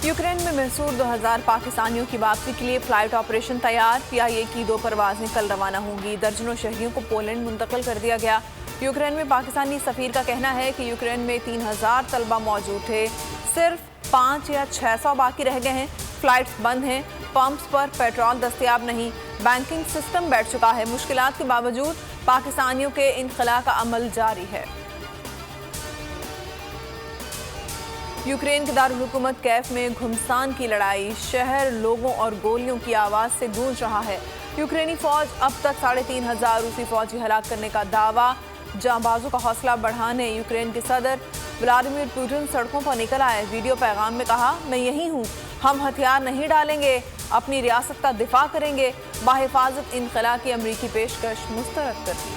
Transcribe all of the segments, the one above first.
Ukraine में महसूर 2000 पाकिस्तानियों की वापसी के लिए फ्लाइट ऑपरेशन तैयार। PIA की 2 परवाजें कल रवाना होंगी। दर्जनों शहरियों को पोलैंड मुंतकिल कर दिया गया। यूक्रेन में पाकिस्तानी सफीर का कहना है कि यूक्रेन में 3000 तलबा मौजूद थे, सिर्फ 5 या 600 बाकी रह गए हैं। फ्लाइट्स बंद हैं, पंप्स पर पेट्रोल दस्तयाब नहीं, बैंकिंग सिस्टम बैठ चुका है। मुश्किलात के बावजूद पाकिस्तानियों के इनखला का अमल जारी है। यूक्रेन के दारुल हुकूमत कैफ में घुमसान की लड़ाई, शहर लोगों और गोलियों की आवाज़ से गूंज रहा है। यूक्रेनी फौज अब तक 3500 रूसी फौजी हलाक करने का दावा। जांबाजों का हौसला बढ़ाने यूक्रेन के सदर व्लादिमीर पुतिन सड़कों पर निकल आए। वीडियो पैगाम में कहा, मैं यही हूँ, हम हथियार नहीं डालेंगे, अपनी रियासत का दिफा करेंगे। बाहिफाजत इनखला की अमरीकी पेशकश मुस्तरद कर दी।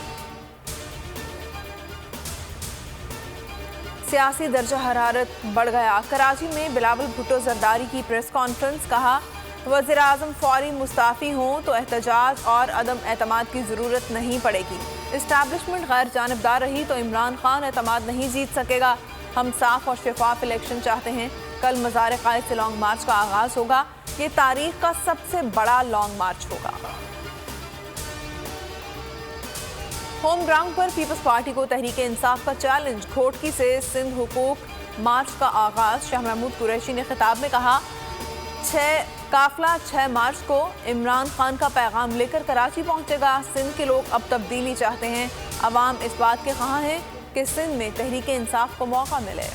सियासी दर्जा हरारत बढ़ गया। कराची में बिलावल भुट्टो जरदारी की प्रेस कॉन्फ्रेंस। कहा, वज़ीर आज़म फौरी मुस्ताफ़ी हों तो एहतजाज और अदम एतमाद की ज़रूरत नहीं पड़ेगी। इस्टेब्लिशमेंट गैर जानिबदार रही तो इमरान खान एतमाद नहीं जीत सकेगा। हम साफ और शफाफ इलेक्शन चाहते हैं। कल मज़ार क़ायद से लॉन्ग मार्च का आगाज़ होगा। ये तारीख का सबसे बड़ा लॉन्ग मार्च होगा। होम ग्राउंड पर पीपल्स पार्टी को तहरीक इंसाफ का चैलेंज। घोटकी से सिंध हुकूक मार्च का आगाज। शाह महमूद कुरैशी ने खिताब में कहा, काफिला 6 मार्च को इमरान खान का पैगाम लेकर कराची पहुंचेगा। सिंध के लोग अब तब्दीली चाहते हैं। अवाम इस बात के ख़्वाह हैं कि सिंध में तहरीक इंसाफ को मौका मिले।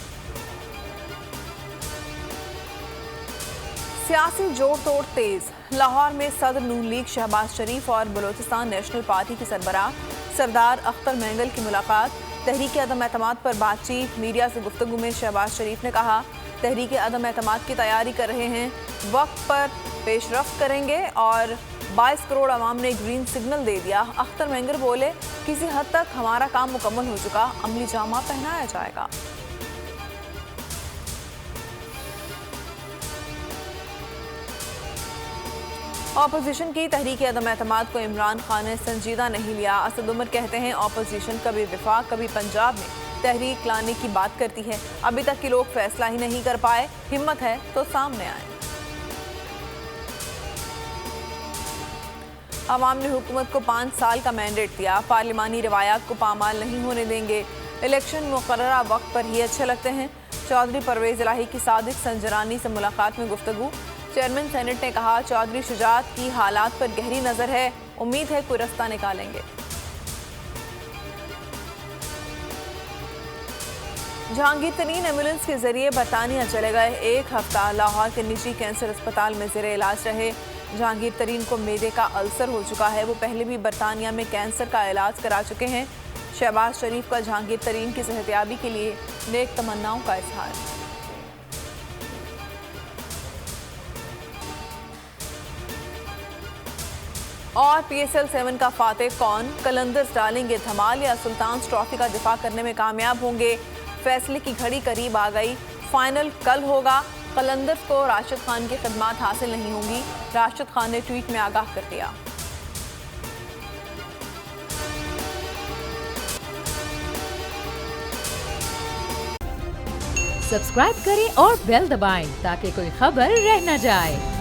सियासी जोड़ तोड़ तेज। लाहौर में सदर नून लीग शहबाज शरीफ और बलोचिस्तान नेशनल पार्टी के सरबराह सरदार अख्तर मेंगल की मुलाकात। तहरीक अदम एतमाद पर बातचीत। मीडिया से गुफ्तगू में शहबाज शरीफ ने कहा, तहरीक अदम एतमाद की तैयारी कर रहे हैं, वक्त पर पेशरफ्त करेंगे और 22 करोड़ अवाम ने ग्रीन सिग्नल दे दिया। अख्तर मेंगल बोले, किसी हद तक हमारा काम मुकम्मल हो चुका, अमली जामा पहनाया जाएगा। ऑपोजिशन की तहरीक अदम एतमाद को इमरान खान ने संजीदा नहीं लिया। असद उमर कहते हैं, ऑपोजिशन कभी विफाक कभी पंजाब में तहरीक लाने की बात करती है। अभी तक के लोग फैसला ही नहीं कर पाए। हिम्मत है तो सामने आए। अवाम ने हुकूमत को 5 साल का मैंडेट दिया। पार्लिमानी रवायात को पामाल नहीं होने देंगे। इलेक्शन मुकर्ररा वक्त पर ही अच्छे लगते हैं। चौधरी परवेज इलाही की सादिक संजरानी से मुलाकात में गुफ्तगू। चेयरमैन सेनेट ने कहा, चौधरी शुजात की हालात पर गहरी नजर है, उम्मीद है कोई रास्ता निकालेंगे। जहांगीर तरीन एम्बुलेंस के जरिए बरतानिया चले गए। 1 हफ्ता लाहौर के निजी कैंसर अस्पताल में ज़ेरे इलाज रहे। जहांगीर तरीन को मैदे का अल्सर हो चुका है। वो पहले भी बरतानिया में कैंसर का इलाज करा चुके हैं। शहबाज शरीफ का जहांगीर तरीन की सेहतयाबी के लिए नेक तमन्नाओं का इजहार। और PSL 7 का फातेह कौन? कलंदर्स डालेंगे धमाल या सुल्तान्स ट्रॉफी का दिफा करने में कामयाब होंगे? फैसले की घड़ी करीब आ गई। फाइनल कल होगा। कलंदर्स को राशिद खान की खिदमात हासिल नहीं होंगी, राशिद खान ने ट्वीट में आगाह कर दिया। सब्सक्राइब करें और बेल दबाएं ताकि कोई खबर रह न जाए।